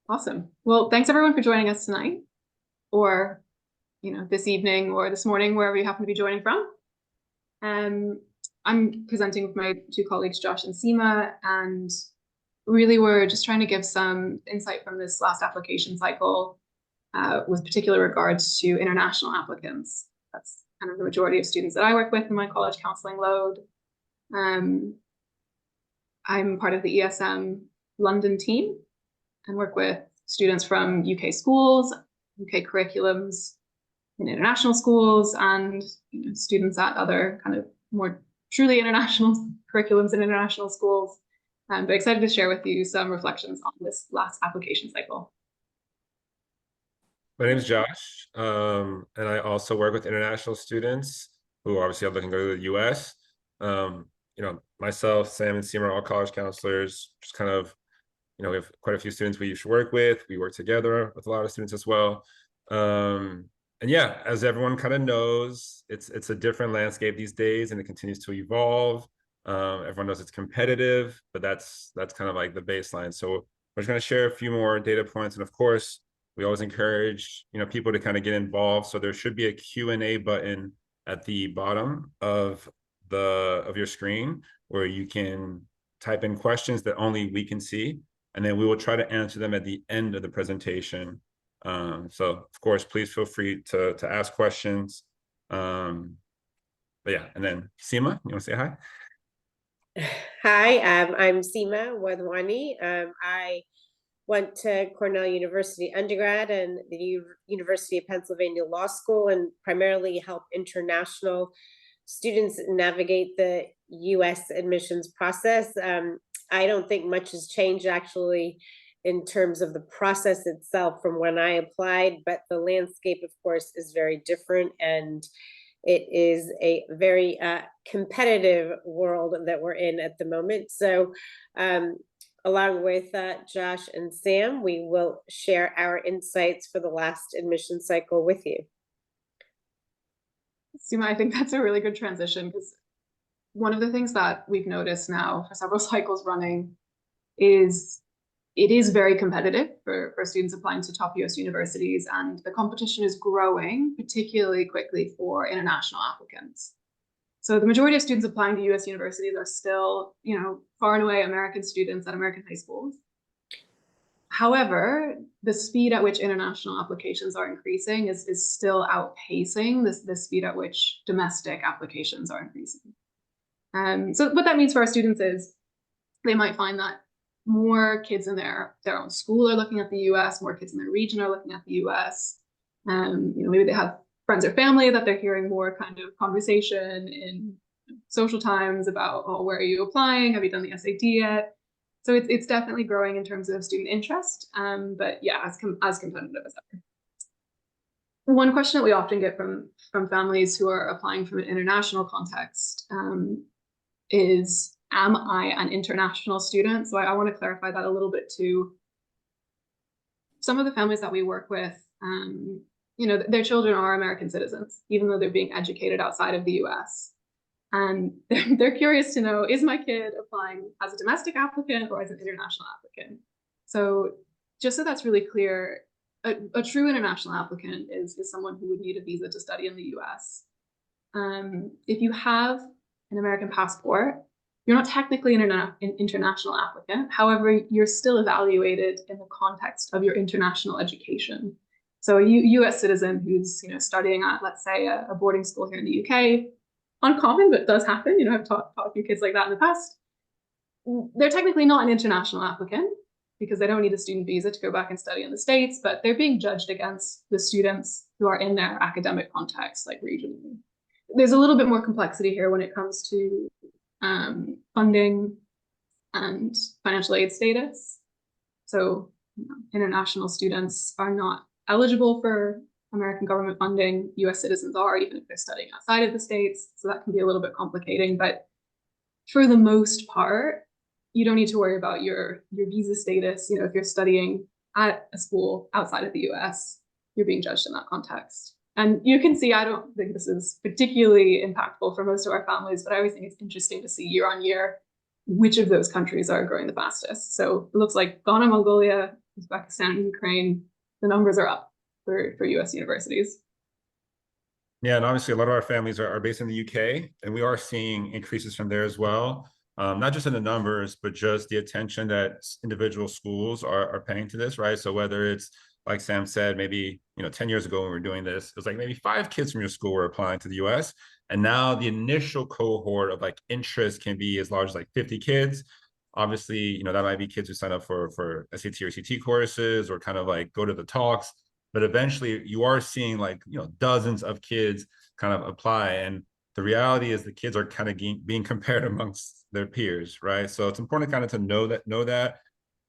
Awesome. Well, thanks everyone for joining us tonight, or this evening or this morning, wherever you happen to be joining from. Um, I'm presenting with my two colleagues, Josh and Seema, and really we're just trying to give some insight from this last application cycle, with particular regards to international applicants. That's kind of the majority of students that I work with in my college counseling load. Um, I'm part of the ESM London team and work with students from UK schools, UK curriculums, in international schools, and students at other kind of more truly international curriculums in international schools. But excited to share with you some reflections on this last application cycle. My name is Josh, and I also work with international students who obviously are looking to go to the US. Myself, Sam, and Seema are all college counselors. Just kind of, we have quite a few students we used to work with. We work together with a lot of students as well. And yeah, as everyone kind of knows, it's a different landscape these days, and it continues to evolve. Everyone knows it's competitive, but that's kind of like the baseline. So we're just going to share a few more data points, and of course, we always encourage people to kind of get involved. So there should be a Q&A button at the bottom of your screen where you can type in questions that only we can see, and then we will try to answer them at the end of the presentation. So of course, please feel free to ask questions. But yeah, and then Seema, you want to say hi? Hi, I'm Seema Wadhwani. I went to Cornell University undergrad and the University of Pennsylvania Law School, and primarily help international students navigate the US admissions process. I don't think much has changed actually in terms of the process itself from when I applied, but the landscape, of course, is very different, and it is a very competitive world that we're in at the moment. So along with Josh and Sam, we will share our insights for the last admission cycle with you. Seema, I think that's a really good transition, because one of the things that we've noticed now for several cycles running is it is very competitive for students applying to top US universities, and the competition is growing particularly quickly for international applicants. So the majority of students applying to US universities are still, far and away American students at American high schools. However, the speed at which international applications are increasing is still outpacing the speed at which domestic applications are increasing. So what that means for our students is they might find that more kids in their own school are looking at the US, more kids in their region are looking at the US. Maybe they have friends or family that they're hearing more kind of conversation in social times about, oh, where are you applying? Have you done the SAT yet? So it's definitely growing in terms of student interest, but yeah, as competitive as ever. One question that we often get from families who are applying from an international context is, am I an international student? So I want to clarify that a little bit too. Some of the families that we work with, their children are American citizens, even though they're being educated outside of the US. And they're curious to know, is my kid applying as a domestic applicant or as an international applicant? So just so that's really clear, a true international applicant is someone who would need a visa to study in the US. If you have an American passport, you're not technically an international applicant. However, you're still evaluated in the context of your international education. So a US citizen who's studying at, let's say, a boarding school here in the UK, uncommon, but does happen. I've taught a few kids like that in the past. They're technically not an international applicant because they don't need a student visa to go back and study in the States, but they're being judged against the students who are in their academic context, like regionally. There's a little bit more complexity here when it comes to funding and financial aid status. So international students are not eligible for American government funding. US citizens are, even if they're studying outside of the States. So that can be a little bit complicating, but for the most part, you don't need to worry about your visa status. If you're studying at a school outside of the US, you're being judged in that context. And you can see, I don't think this is particularly impactful for most of our families, but I always think it's interesting to see year on year which of those countries are growing the fastest. So it looks like Ghana, Mongolia, Uzbekistan, and Ukraine, the numbers are up for US universities. Yeah, and obviously a lot of our families are based in the UK, and we are seeing increases from there as well. Not just in the numbers, but just the attention that individual schools are paying to this, right? So whether it's, like Sam said, maybe 10 years ago when we were doing this, it was like maybe 5 kids from your school were applying to the US. And now the initial cohort of like interest can be as large as like 50 kids. Obviously, that might be kids who sign up for SAT or CT courses or kind of like go to the talks. But eventually you are seeing like, dozens of kids kind of apply. And the reality is the kids are kind of being compared amongst their peers, right? So it's important kind of to know that.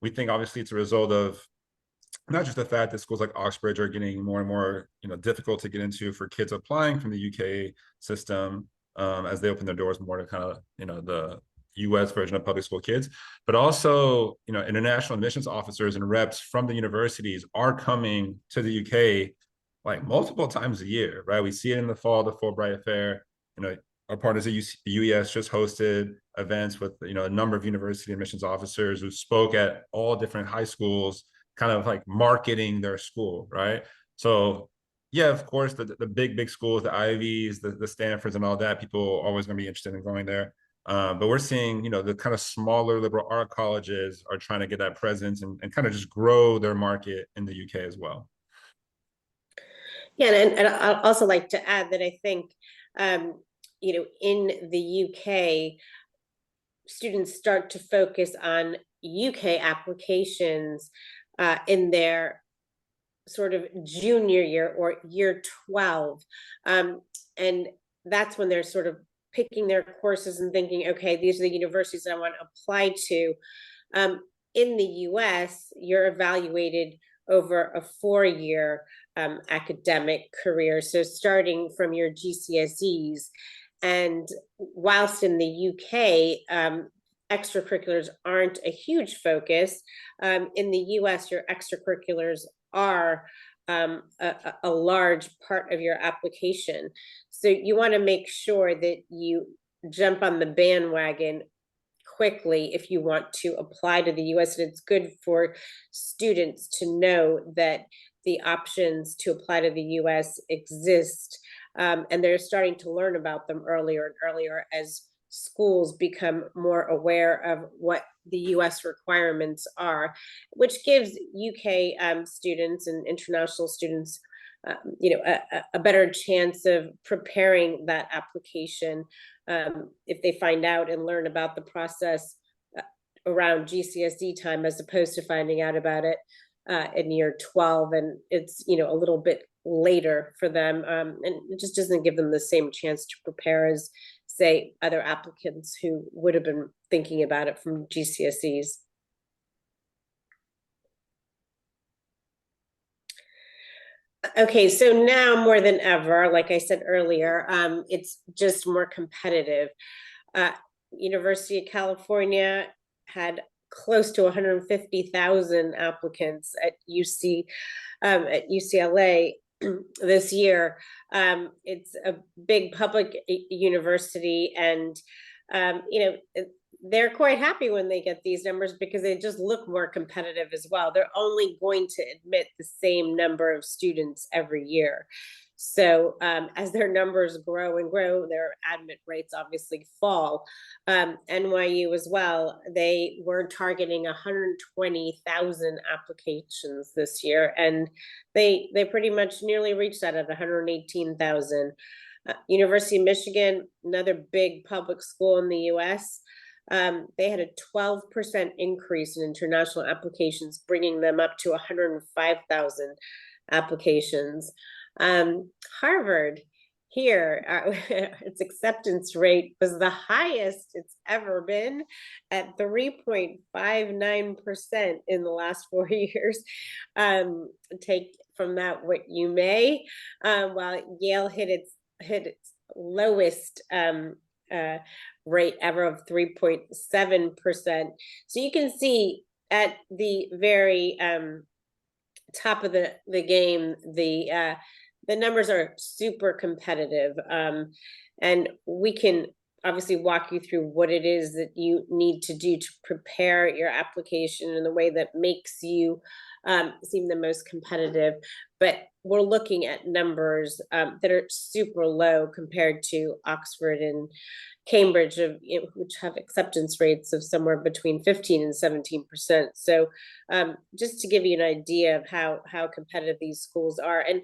We think obviously it's a result of not just the fact that schools like Oxbridge are getting more and more, difficult to get into for kids applying from the UK system, as they open their doors more to kind of, the US version of public school kids, but also, international admissions officers and reps from the universities are coming to the UK like multiple times a year, right? We see it in the fall, the Fulbright Affair. Our partners at UES just hosted events with, a number of university admissions officers who spoke at all different high schools, kind of like marketing their school, right? So yeah, of course, the big schools, the Ivies, the Stanfords and all that, people are always going to be interested in going there. But we're seeing, the kind of smaller liberal art colleges are trying to get that presence and kind of just grow their market in the UK as well. Yeah, and I'd also like to add that I think, in the UK, students start to focus on UK applications in their sort of junior year or year 12. And that's when they're sort of picking their courses and thinking, okay, these are the universities that I want to apply to. In the US, you're evaluated over a 4-year academic career. So starting from your GCSEs. And whilst in the UK, extracurriculars aren't a huge focus, in the US, your extracurriculars are a large part of your application. So you want to make sure that you jump on the bandwagon quickly if you want to apply to the US. And it's good for students to know that the options to apply to the US exist. And they're starting to learn about them earlier and earlier as schools become more aware of what the US requirements are, which gives UK students and international students a better chance of preparing that application if they find out and learn about the process around GCSE time, as opposed to finding out about it in year 12, and it's a little bit later for them, and it just doesn't give them the same chance to prepare as, say, other applicants who would have been thinking about it from GCSEs. Okay, so now more than ever, like I said earlier, it's just more competitive. University of California had close to 150,000 applicants at UCLA this year. It's a big public university, and they're quite happy when they get these numbers because they just look more competitive as well. They're only going to admit the same number of students every year. So as their numbers grow and grow, their admit rates obviously fall. NYU as well, they were targeting 120,000 applications this year, and they pretty much nearly reached that at 118,000. University of Michigan, another big public school in the US, they had a 12% increase in international applications, bringing them up to 105,000 applications. Harvard here, its acceptance rate was the highest it's ever been at 3.59% in the last 4 years. Take from that what you may, while Yale hit its lowest rate ever of 3.7%. So you can see at the very top of the game, the numbers are super competitive, and we can obviously walk you through what it is that you need to do to prepare your application in a way that makes you seem the most competitive, but we're looking at numbers that are super low compared to Oxford and Cambridge, which have acceptance rates of somewhere between 15 and 17%. So just to give you an idea of how competitive these schools are, and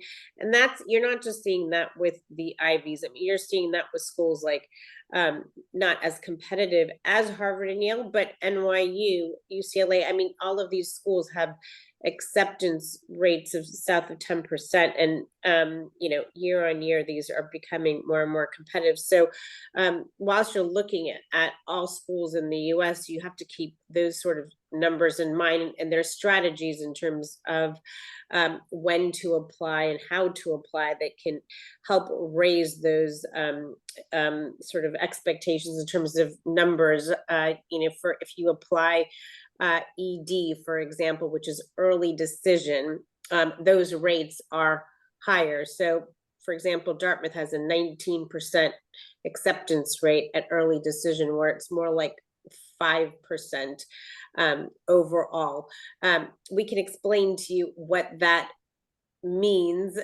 that's, you're not just seeing that with the Ivies. I mean, you're seeing that with schools like not as competitive as Harvard and Yale, but NYU, UCLA. I mean, all of these schools have acceptance rates of south of 10%, and year on year these are becoming more and more competitive. So whilst you're looking at all schools in the US, you have to keep those sort of numbers in mind, and their strategies in terms of when to apply and how to apply that can help raise those sort of expectations in terms of numbers. For if you apply ED, for example, which is early decision, those rates are higher. So, for example, Dartmouth has a 19% acceptance rate at early decision, where it's more like 5% overall. We can explain to you what that means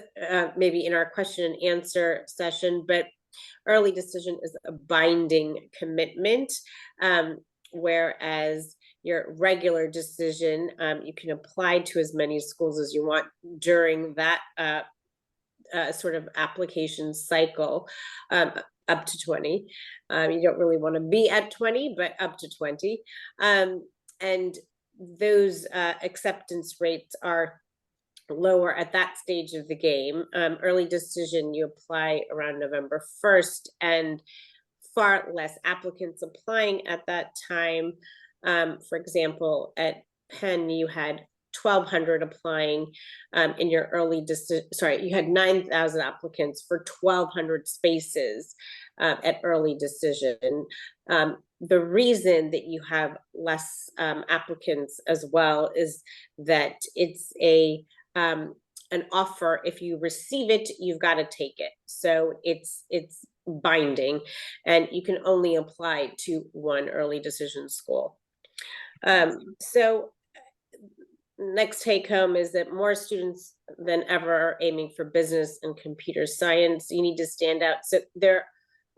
maybe in our question and answer session, but early decision is a binding commitment, whereas your regular decision, you can apply to as many schools as you want during that sort of application cycle, up to 20. You don't really want to be at 20, but up to 20. And those acceptance rates are lower at that stage of the game. Early decision, you apply around November 1st, and far less applicants applying at that time. For example, at Penn, you had 1,200 applying in your early decision. Sorry, you had 9,000 applicants for 1,200 spaces at early decision. The reason that you have less applicants as well is that it's an offer. If you receive it, you've got to take it. So it's binding, and you can only apply to one early decision school. So next take home is that more students than ever are aiming for business and computer science. You need to stand out. So there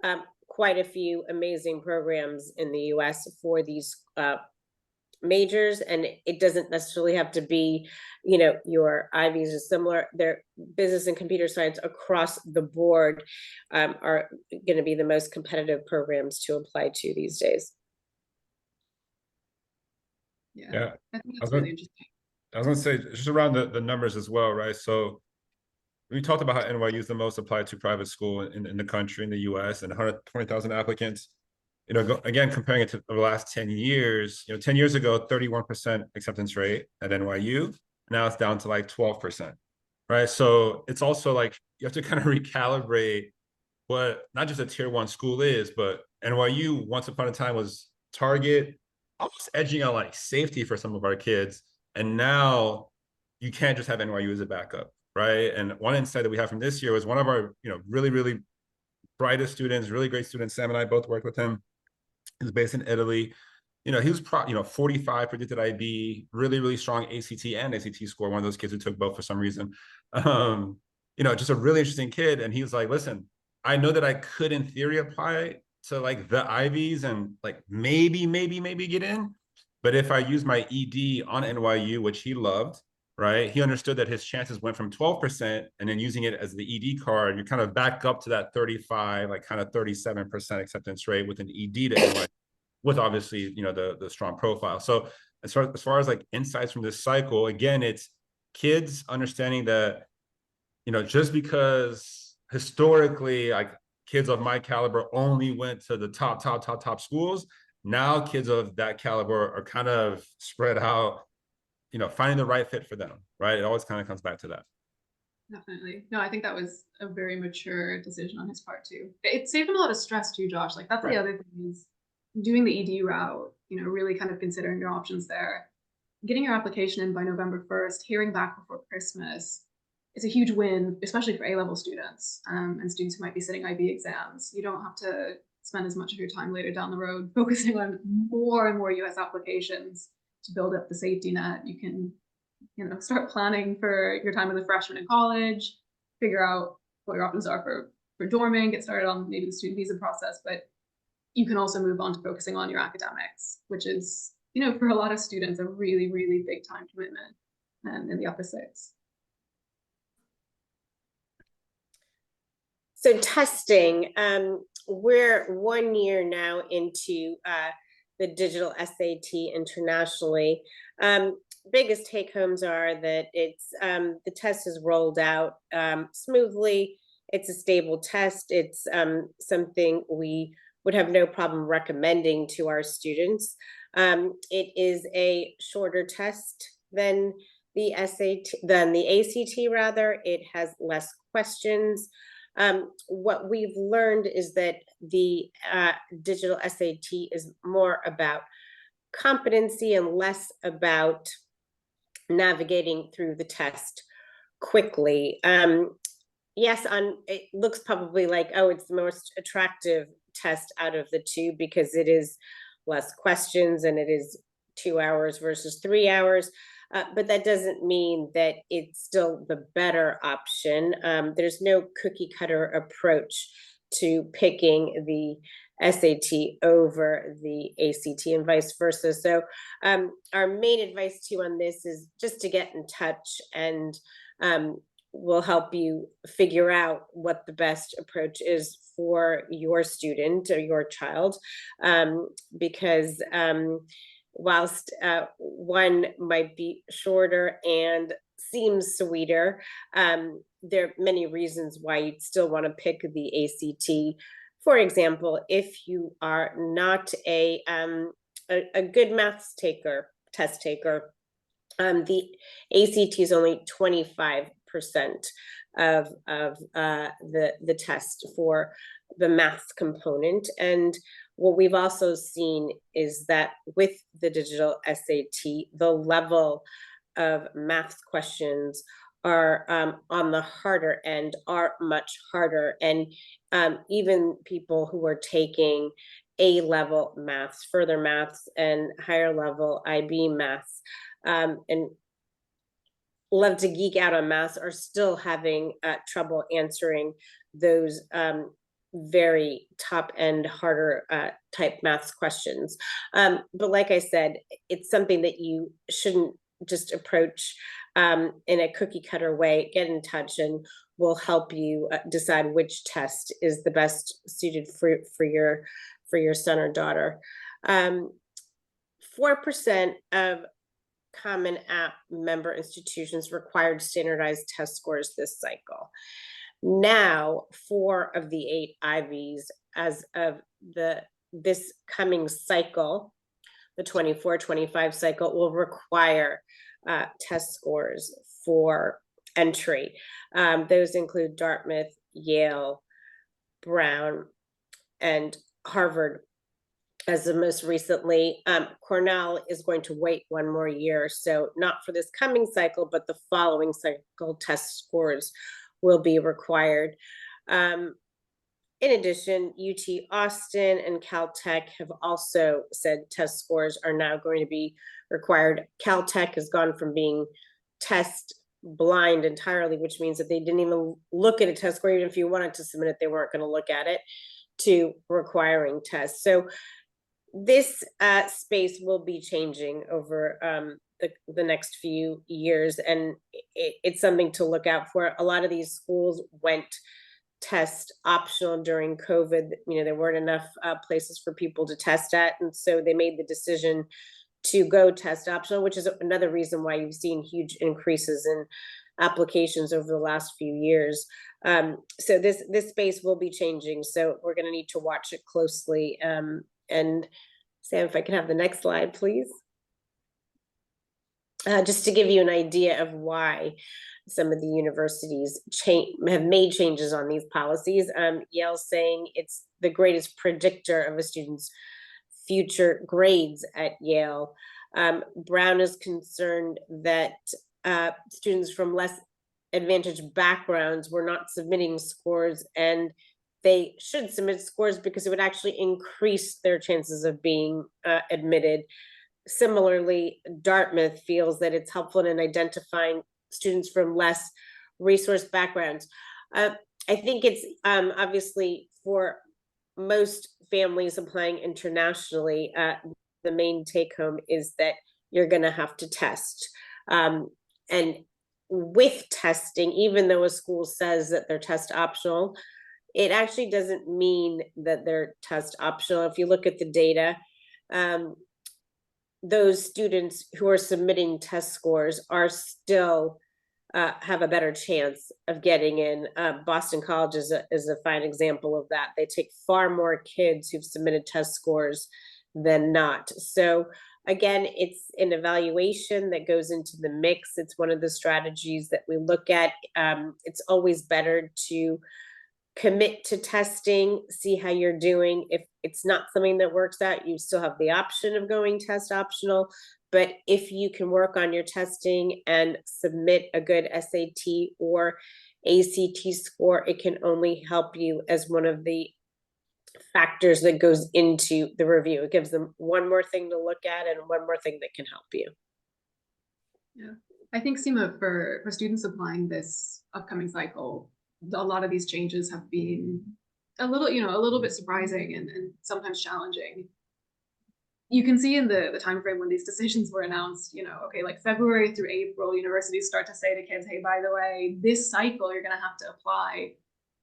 are quite a few amazing programs in the US for these majors, and it doesn't necessarily have to be, your Ivies is similar. Their business and computer science across the board are going to be the most competitive programs to apply to these days. Yeah. I think that's really interesting. I was going to say, just around the numbers as well, right? So we talked about how NYU is the most applied to private school in the country, in the US, and 120,000 applicants. Again, comparing it to the last 10 years, 10 years ago, 31% acceptance rate at NYU. Now it's down to like 12%, right? So it's also like, you have to kind of recalibrate what not just a tier 1 school is, but NYU once upon a time was target, almost edging on like safety for some of our kids. And now you can't just have NYU as a backup, right? And one insight that we have from this year was one of our, really, really brightest students, really great students. Sam and I both worked with him. He's based in Italy. He was 45 predicted IB, really, really strong ACT and SAT score. One of those kids who took both for some reason. Just a really interesting kid. And he was like, listen, I know that I could in theory apply to like the Ivies and like maybe get in. But if I use my ED on NYU, which he loved, right? He understood that his chances went from 12%, and then using it as the ED card, you kind of back up to that 35, like kind of 37% acceptance rate with an ED to NYU, with obviously, the strong profile. So as far as like insights from this cycle, again, it's kids understanding that, just because historically, like kids of my caliber only went to the top schools, now kids of that caliber are kind of spread out, finding the right fit for them, right? It always kind of comes back to that. Definitely. No, I think that was a very mature decision on his part too. It saved him a lot of stress too, Josh. Like that's right. The other thing is doing the ED route, really kind of considering your options there. Getting your application in by November 1st, hearing back before Christmas is a huge win, especially for A-level students and students who might be sitting IB exams. You don't have to spend as much of your time later down the road focusing on more and more US applications to build up the safety net. You can start planning for your time as a freshman in college, figure out what your options are for dorming, get started on maybe the student visa process, but you can also move on to focusing on your academics, which is, for a lot of students, a really, really big time commitment in the upper six. So testing, we're 1 year now into the digital SAT internationally. Biggest take homes are that it's the test is rolled out smoothly. It's a stable test. It's something we would have no problem recommending to our students. It is a shorter test than the ACT rather. It has less questions. What we've learned is that the digital SAT is more about competency and less about navigating through the test quickly. Yes, it looks probably like, oh, it's the most attractive test out of the two because it is less questions and it is 2 hours versus 3 hours. But that doesn't mean that it's still the better option. There's no cookie cutter approach to picking the SAT over the ACT and vice versa. So our main advice to you on this is just to get in touch, and we'll help you figure out what the best approach is for your student or your child, because whilst one might be shorter and seems sweeter, there are many reasons why you'd still want to pick the ACT. For example, if you are not a good test taker, the ACT is only 25% of the test for the math component. And what we've also seen is that with the digital SAT, the level of math questions are on the harder end, are much harder. And even people who are taking A-level maths, further maths, and higher level IB maths, and love to geek out on maths are still having trouble answering those very top end, harder type maths questions. But like I said, it's something that you shouldn't just approach in a cookie cutter way. Get in touch and we'll help you decide which test is the best suited for your son or daughter. 4% of Common App member institutions required standardized test scores this cycle. Now, 4 of the 8 IVs as of this coming cycle, the 24-25 cycle, will require test scores for entry. Those include Dartmouth, Yale, Brown, and Harvard. As of most recently, Cornell is going to wait 1 more year. So not for this coming cycle, but the following cycle test scores will be required. In addition, UT Austin and Caltech have also said test scores are now going to be required. Caltech has gone from being test blind entirely, which means that they didn't even look at a test score. Even if you wanted to submit it, they weren't going to look at it, to requiring tests. So this space will be changing over the next few years, and it's something to look out for. A lot of these schools went test optional during COVID. There weren't enough places for people to test at, and so they made the decision to go test optional, which is another reason why you've seen huge increases in applications over the last few years. So this space will be changing, so we're going to need to watch it closely. And Sam, if I can have the next slide, please. Just to give you an idea of why some of the universities have made changes on these policies. Yale's saying it's the greatest predictor of a student's future grades at Yale. Brown is concerned that students from less advantaged backgrounds were not submitting scores, and they should submit scores because it would actually increase their chances of being admitted. similarly, Dartmouth feels that it's helpful in identifying students from less resource backgrounds. I think it's obviously for most families applying internationally, the main take home is that you're going to have to test. And with testing, even though a school says that they're test optional, it actually doesn't mean that they're test optional. If you look at the data, those students who are submitting test scores are still have a better chance of getting in. Boston College is a fine example of that. They take far more kids who've submitted test scores than not. So again, it's an evaluation that goes into the mix. It's one of the strategies that we look at. It's always better to commit to testing, see how you're doing. If it's not something that works out, you still have the option of going test optional. But if you can work on your testing and submit a good SAT or ACT score, it can only help you as one of the factors that goes into the review. It gives them one more thing to look at and one more thing that can help you. Yeah, I think, Seema, for students applying this upcoming cycle, a lot of these changes have been a little bit surprising and sometimes challenging. You can see in the time frame when these decisions were announced, okay, like February through April, universities start to say to kids, hey, by the way, this cycle you're going to have to apply.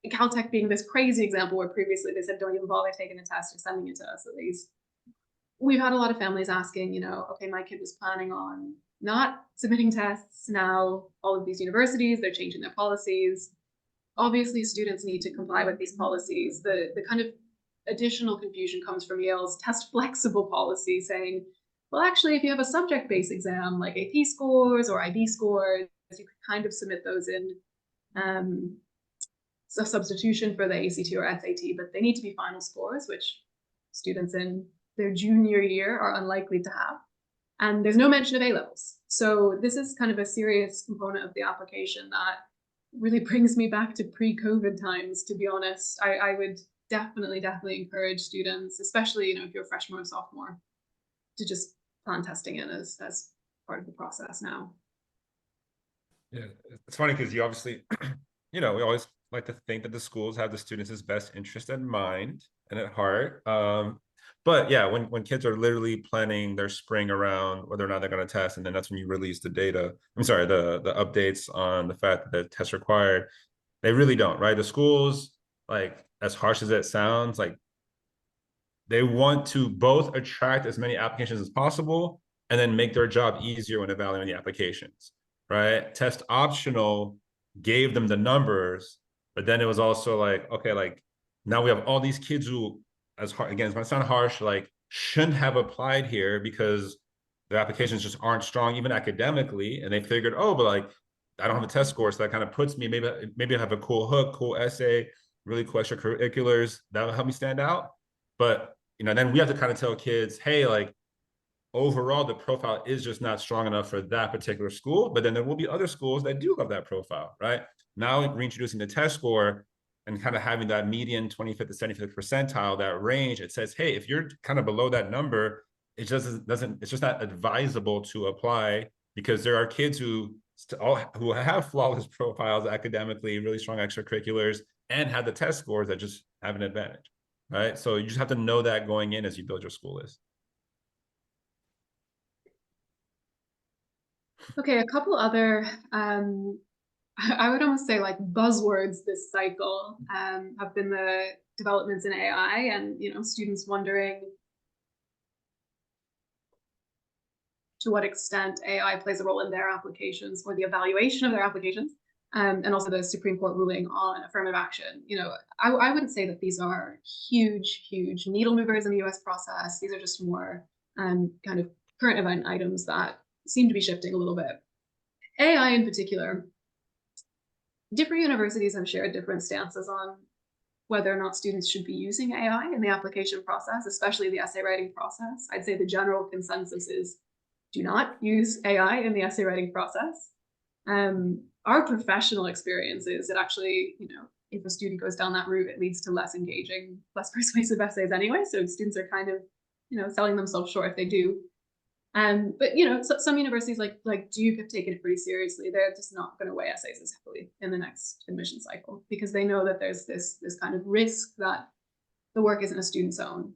Caltech being this crazy example where previously they said, don't even bother taking a test or sending it to us at least. We've had a lot of families asking, okay, my kid was planning on not submitting tests. Now all of these universities, they're changing their policies. Obviously, students need to comply with these policies. The kind of additional confusion comes from Yale's test flexible policy saying, well, actually, if you have a subject-based exam like AP scores or IB scores, you could kind of submit those in a substitution for the ACT or SAT, but they need to be final scores, which students in their junior year are unlikely to have. And there's no mention of A-levels. So this is kind of a serious component of the application that really brings me back to pre-COVID times, to be honest. I would definitely encourage students, especially if you're a freshman or sophomore, to just plan testing in as part of the process now. Yeah, it's funny because you obviously, we always like to think that the schools have the students' best interest in mind and at heart. But yeah, when kids are literally planning their spring around whether or not they're going to test, and then that's when you release the data. I'm sorry, the updates on the fact that the test required, they really don't, right? The schools, like, as harsh as it sounds, like, they want to both attract as many applications as possible and then make their job easier when evaluating the applications, right? Test optional gave them the numbers, but then it was also like, okay, like, now we have all these kids who, as hard, again, it's going to sound harsh, like, shouldn't have applied here because their applications just aren't strong, even academically. And they figured, oh, but like, I don't have a test score, so that kind of puts me, maybe I have a cool hook, cool essay, really cool extracurriculars, that'll help me stand out. But then we have to kind of tell kids, hey, like, overall, the profile is just not strong enough for that particular school. But then there will be other schools that do have that profile, right? Now reintroducing the test score and kind of having that median 25th to 75th percentile, that range, it says, hey, if you're kind of below that number, it's just not advisable to apply, because there are kids who have flawless profiles academically, really strong extracurriculars, and have the test scores that just have an advantage, right? So you just have to know that going in as you build your school list. Okay, a couple other, I would almost say like buzzwords this cycle have been the developments in AI and, students wondering to what extent AI plays a role in their applications or the evaluation of their applications, and also the Supreme Court ruling on affirmative action. I wouldn't say that these are huge needle movers in the US process. These are just more kind of current event items that seem to be shifting a little bit. AI in particular, different universities have shared different stances on whether or not students should be using AI in the application process, especially the essay writing process. I'd say the general consensus is do not use AI in the essay writing process. Our professional experience is that actually, if a student goes down that route, it leads to less engaging, less persuasive essays anyway. So students are kind of, selling themselves short if they do. But you know, some universities like Duke have taken it pretty seriously. They're just not going to weigh essays as heavily in the next admission cycle because they know that there's this kind of risk that the work isn't a student's own.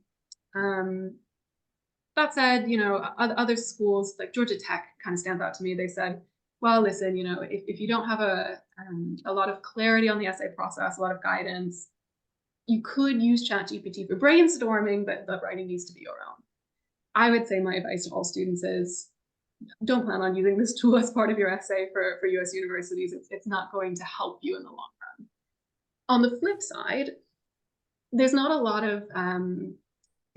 That said, you know, other schools like Georgia Tech kind of stands out to me. They said, well, listen, you know, if you don't have a lot of clarity on the essay process, a lot of guidance, you could use ChatGPT for brainstorming, but the writing needs to be your own. I would say my advice to all students is don't plan on using this tool as part of your essay for US universities. It's not going to help you in the long run. On the flip side, there's not a lot of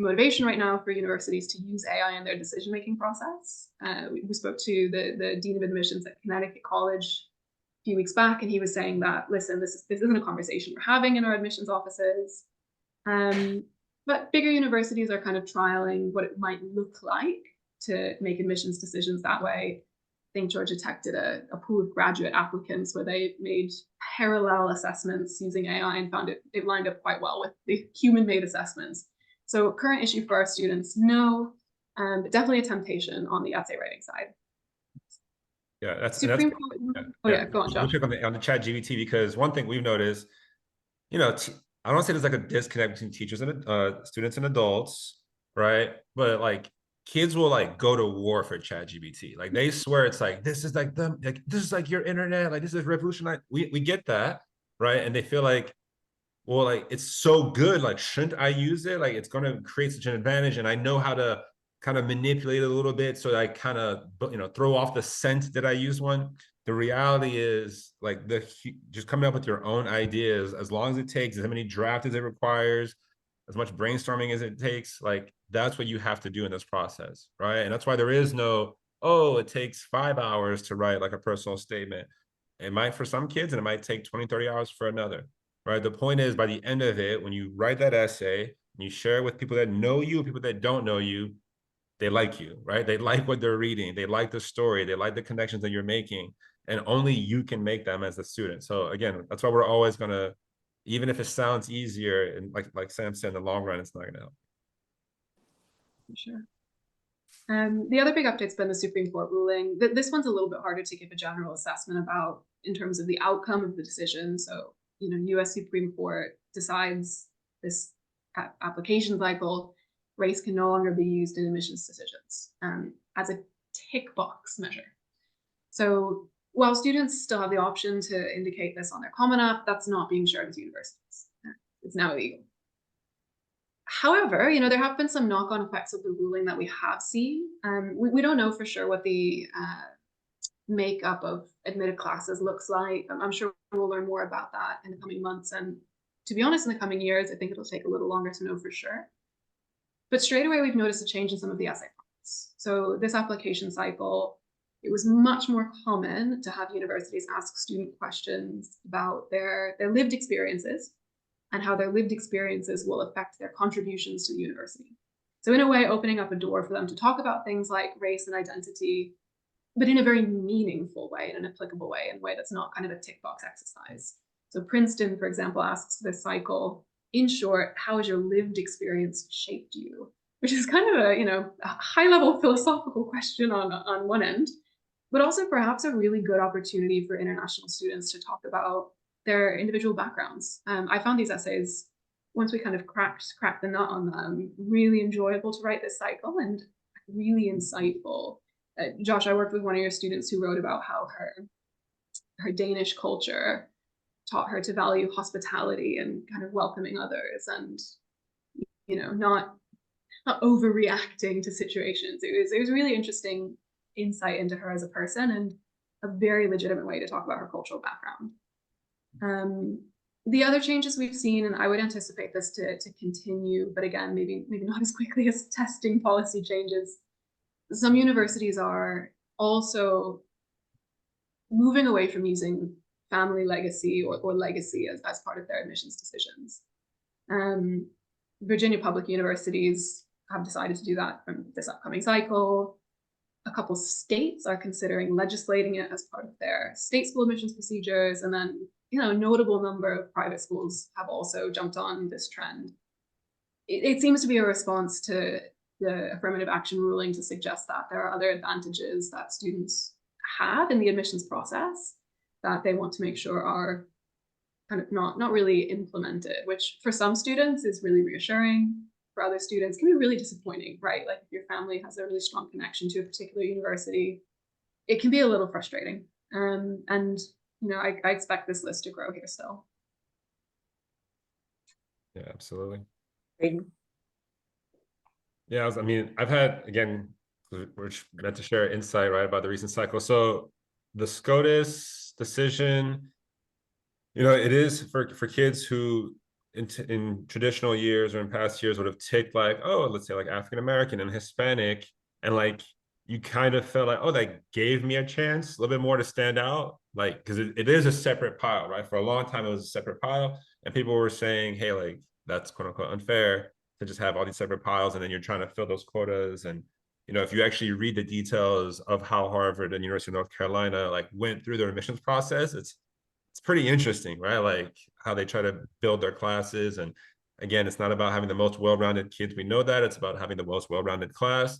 motivation right now for universities to use AI in their decision-making process. We spoke to the Dean of Admissions at Connecticut College a few weeks back, and he was saying that, listen, this isn't a conversation we're having in our admissions offices. But bigger universities are kind of trialing what it might look like to make admissions decisions that way. I think Georgia Tech did a pool of graduate applicants where they made parallel assessments using AI and found it lined up quite well with the human-made assessments. So current issue for our students, no, but definitely a temptation on the essay writing side. Yeah, that's Supreme Court. Oh yeah, go on, Josh. We'll check on the ChatGPT because one thing we've noticed, you know, I don't say there's like a disconnect between teachers and students and adults, right? But like kids will like go to war for ChatGPT. Like they swear it's like this is like them, like this is like your internet, like this is revolutionary. We get that, right? And they feel like, well, like it's so good, like shouldn't I use it? Like it's gonna create such an advantage, and I know how to kind of manipulate it a little bit so I kind of, you know, throw off the scent that I use one. The reality is like just coming up with your own ideas, as long as it takes as many drafts as it requires, as much brainstorming as it takes, like that's what you have to do in this process, right? And that's why there is no, oh, it takes 5 hours to write like a personal statement. It might for some kids, and it might take 20, 30 hours for another, right? The point is by the end of it, when you write that essay and you share it with people that know you, people that don't know you, they like you, right? They like what they're reading. They like the story. They like the connections that you're making. And only you can make them as a student. So again, that's why we're always going to, even if it sounds easier, and like Sam said, in the long run, it's not going to help. For sure. The other big update's been the Supreme Court ruling. This one's a little bit harder to give a general assessment about in terms of the outcome of the decision. So, you know, US Supreme Court decides this application cycle, race can no longer be used in admissions decisions as a tick box measure. So while students still have the option to indicate this on their Common App, that's not being shared with universities. It's now illegal. However, you know, there have been some knock-on effects of the ruling that we have seen. We don't know for sure what the makeup of admitted classes looks like. I'm sure we'll learn more about that in the coming months. And to be honest, in the coming years, I think it'll take a little longer to know for sure. But straight away, we've noticed a change in some of the essay formats. So this application cycle, it was much more common to have universities ask student questions about their lived experiences and how their lived experiences will affect their contributions to the university. So in a way, opening up a door for them to talk about things like race and identity, but in a very meaningful way, in an applicable way, in a way that's not kind of a tick box exercise. So Princeton, for example, asks this cycle, in short, how has your lived experience shaped you? Which is kind of a, you know, a high-level philosophical question on one end, but also perhaps a really good opportunity for international students to talk about their individual backgrounds. I found these essays, once we kind of cracked the nut on them, really enjoyable to write this cycle and really insightful. Josh, I worked with one of your students who wrote about how her Danish culture taught her to value hospitality and kind of welcoming others and, you know, not overreacting to situations. It was really interesting insight into her as a person and a very legitimate way to talk about her cultural background. The other changes we've seen, and I would anticipate this to continue, but again, maybe not as quickly as testing policy changes. Some universities are also moving away from using family legacy or legacy as part of their admissions decisions. Virginia public universities have decided to do that from this upcoming cycle. A couple states are considering legislating it as part of their state school admissions procedures. And then, you know, a notable number of private schools have also jumped on this trend. It seems to be a response to the affirmative action ruling to suggest that there are other advantages that students have in the admissions process that they want to make sure are kind of not really implemented, which for some students is really reassuring. For other students can be really disappointing, right? Like if your family has a really strong connection to a particular university, it can be a little frustrating. And you know, I expect this list to grow here still. Yeah, absolutely. Great. Yeah, I mean, I've had, again, we're meant to share insight, right, about the recent cycle. So the SCOTUS decision, you know, it is for kids who in traditional years or in past years would have ticked like, oh, let's say like African American and Hispanic, and like you kind of felt like, oh, that gave me a chance, a little bit more to stand out, like, because it is a separate pile, right? For a long time, it was a separate pile, and people were saying, hey, like, that's quote unquote unfair to just have all these separate piles, and then you're trying to fill those quotas. And, you know, if you actually read the details of how Harvard and University of North Carolina like went through their admissions process, it's pretty interesting, right? Like how they try to build their classes. And again, it's not about having the most well-rounded kids. We know that. It's about having the most well-rounded class.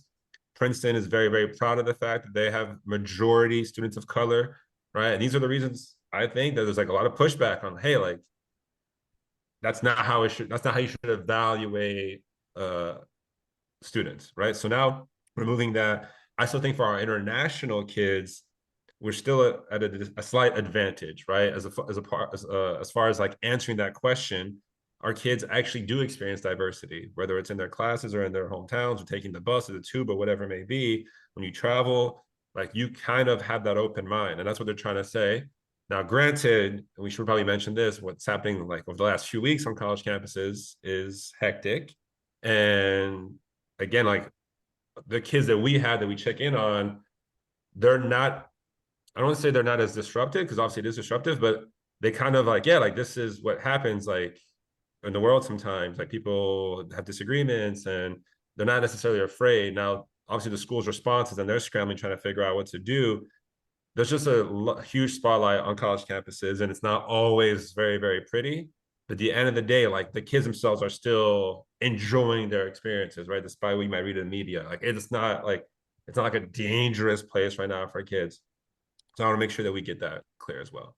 Princeton is very, very proud of the fact that they have majority students of color, right? And these are the reasons I think that there's like a lot of pushback on, hey, like, that's not how you should evaluate students, right? So now removing that, I still think for our international kids, we're still at a slight advantage, right? As far as like answering that question, our kids actually do experience diversity, whether it's in their classes or in their hometowns or taking the bus or the tube or whatever it may be. When you travel, like you kind of have that open mind, and that's what they're trying to say. Now, granted, we should probably mention this, what's happening like over the last few weeks on college campuses is hectic. And again, like the kids that we had that we check in on, they're not, I don't want to say they're not as disruptive, because obviously it is disruptive, but they kind of like, yeah, like this is what happens like in the world sometimes. Like people have disagreements and they're not necessarily afraid. Now, obviously the school's responses and they're scrambling trying to figure out what to do. There's just a huge spotlight on college campuses, and it's not always very, very pretty. But at the end of the day, like the kids themselves are still enjoying their experiences, right? Despite what you might read in the media. Like it's not like a dangerous place right now for kids. So I want to make sure that we get that clear as well.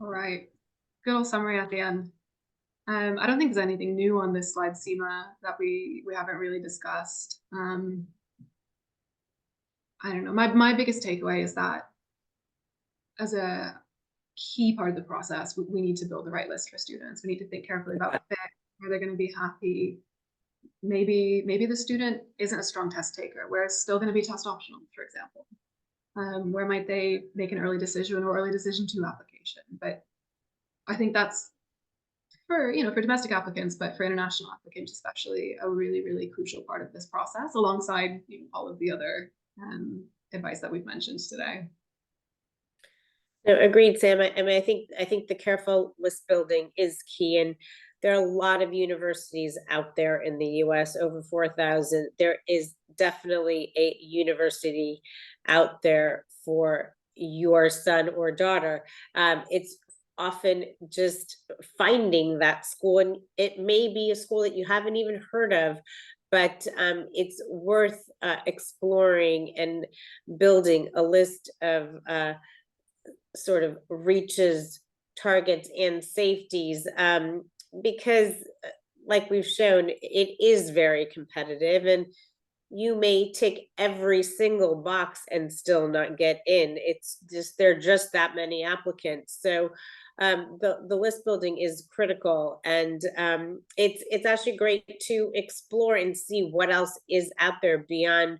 All right, good old summary at the end. I don't think there's anything new on this slide, Seema, that we haven't really discussed. I don't know. My biggest takeaway is that as a key part of the process, we need to build the right list for students. We need to think carefully about the fit, where they're going to be happy. Maybe the student isn't a strong test taker, where it's still going to be test optional, for example. Where might they make an early decision or early decision to application? But I think that's for domestic applicants, but for international applicants especially, a really, really crucial part of this process, alongside all of the other advice that we've mentioned today. No, agreed, Sam. I mean, I think the careful list building is key, and there are a lot of universities out there in the U.S., over 4,000. There is definitely a university out there for your son or daughter. It's often just finding that school, and it may be a school that you haven't even heard of, but it's worth exploring and building a list of sort of reaches, targets, and safeties, because like we've shown, it is very competitive, and you may tick every single box and still not get in. It's just, there are just that many applicants. So the list building is critical, and it's actually great to explore and see what else is out there beyond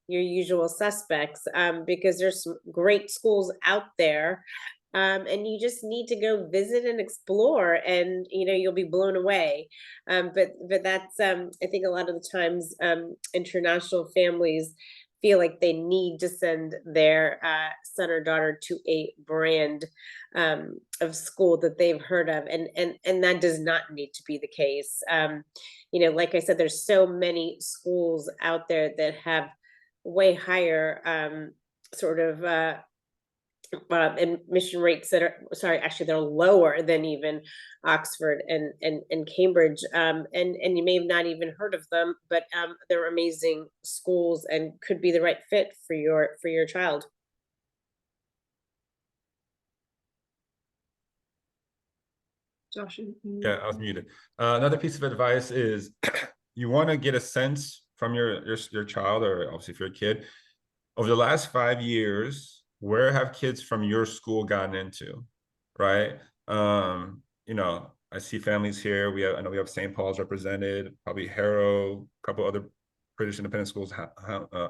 your usual suspects, because there's some great schools out there, and you just need to go visit and explore, and you'll be blown away. But that's I think a lot of the times international families feel like they need to send their son or daughter to a brand of school that they've heard of, and that does not need to be the case. Like I said, there's so many schools out there that have way higher sort of admission rates that are, sorry, actually they're lower than even Oxford and Cambridge. And you may have not even heard of them, but they're amazing schools and could be the right fit for your child. Josh, Yeah, I was muted. Another piece of advice is you want to get a sense from your child, or obviously if you're a kid, over the last 5 years, where have kids from your school gotten into, right? You know, I see families here. I know we have St. Paul's represented, probably Harrow, a couple other British independent schools,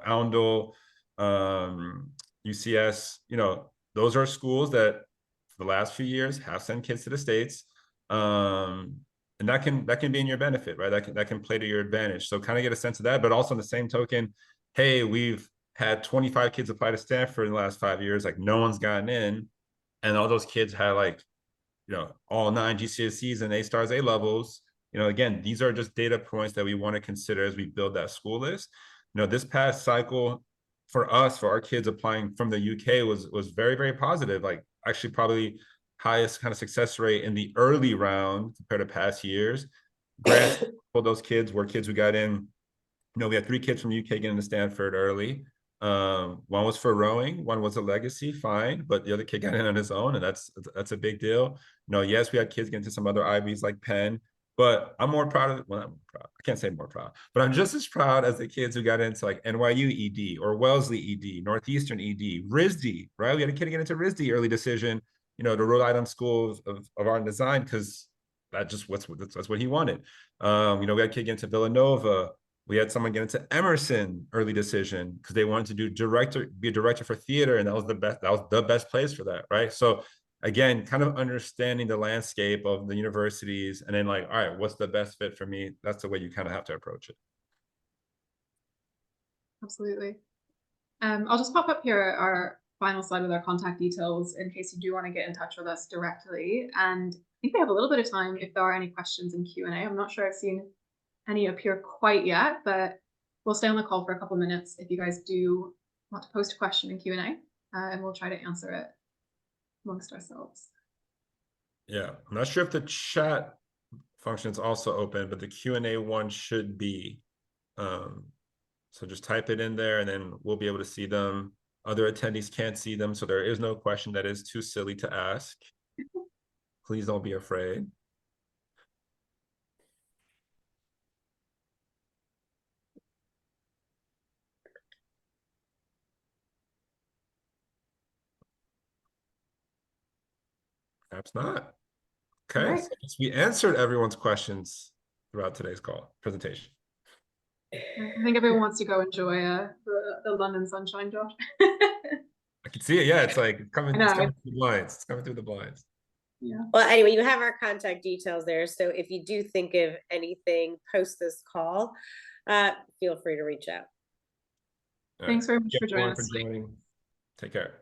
Oundle, UCS. You know, those are schools that for the last few years have sent kids to the States. And that can be in your benefit, right? That can play to your advantage. So kind of get a sense of that, but also on the same token, hey, we've had 25 kids apply to Stanford in the last 5 years, like no one's gotten in, and all those kids had like, you know, all 9 GCSEs and A-stars, A-levels. You know, again, these are just data points that we want to consider as we build that school list. You know, this past cycle for us, for our kids applying from the UK was very, very positive. Like actually probably highest kind of success rate in the early round compared to past years. Granted, those kids were kids who got in. You know, we had 3 kids from UK getting to Stanford early. One was for rowing, one was a legacy, fine, but the other kid got in on his own, and that's a big deal. You know, yes, we had kids get into some other Ivies like Penn, but I'm more proud of, well, I'm proud. I can't say more proud, but I'm just as proud as the kids who got into like NYU ED or Wellesley ED, Northeastern ED, RISD, right? We had a kid get into RISD early decision, you know, to Rhode Island School of Art and Design, because that's what he wanted. You know, we had a kid get into Villanova. We had someone get into Emerson early decision because they wanted to be a director for theater, and that was the best place for that, right? So again, kind of understanding the landscape of the universities, and then like, all right, what's the best fit for me? That's the way you kind of have to approach it. absolutely. I'll just pop up here our final slide with our contact details in case you do want to get in touch with us directly. And I think we have a little bit of time if there are any questions in Q&A. I'm not sure I've seen any appear quite yet, but we'll stay on the call for a couple minutes if you guys do want to post a question in Q&A, and we'll try to answer it amongst ourselves. Yeah, I'm not sure if the chat function is also open, but the Q&A one should be. So just type it in there, and then we'll be able to see them. Other attendees can't see them, so there is no question that is too silly to ask. Please don't be afraid. Perhaps not. Okay, Right. so we answered everyone's questions throughout today's presentation. I think everyone wants to go enjoy the London sunshine, Josh. I can see it. Yeah, it's like coming through the blinds. It's coming through the blinds. Yeah. Well, anyway, you have our contact details there. So if you do think of anything post this call, feel free to reach out. Thanks very much for joining us. Take care.